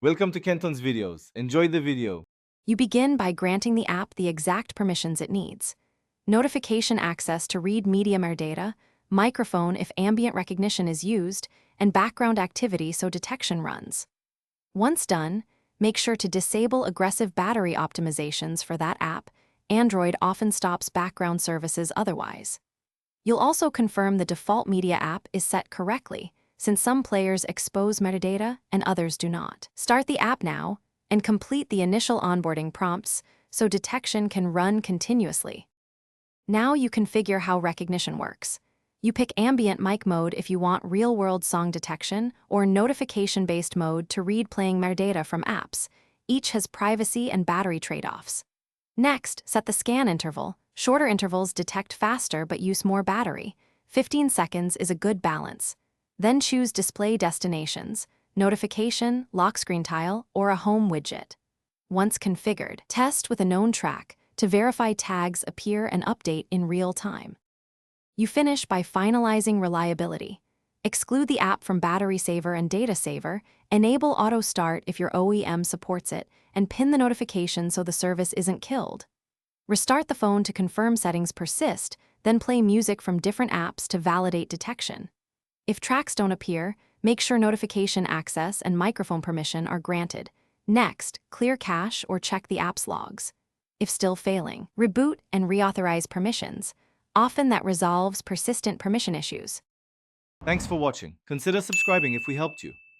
Welcome to Kenton's videos. Enjoy the video. You begin by granting the app the exact permissions it needs. Notification access to read media metadata, microphone if ambient recognition is used, and background activity so detection runs. Once done, make sure to disable aggressive battery optimizations for that app. Android often stops background services otherwise. You'll also confirm the default media app is set correctly, since some players expose metadata and others do not. Start the app now and complete the initial onboarding prompts so detection can run continuously. Now you configure how recognition works. You pick ambient mic mode if you want real-world song detection or notification-based mode to read playing metadata from apps. Each has privacy and battery trade-offs. Next, set the scan interval. Shorter intervals detect faster but use more battery. 15 seconds is a good balance. Then choose display destinations, notification, lock screen tile, or a home widget. Once configured, test with a known track to verify tags appear and update in real time. You finish by finalizing reliability. Exclude the app from battery saver and data saver, enable auto start if your OEM supports it, and pin the notification so the service isn't killed. Restart the phone to confirm settings persist, then play music from different apps to validate detection. If tracks don't appear, make sure notification access and microphone permission are granted. Next, clear cache or check the app's logs. If still failing, reboot and reauthorize permissions. Often that resolves persistent permission issues. Thanks for watching. Consider subscribing if we helped you.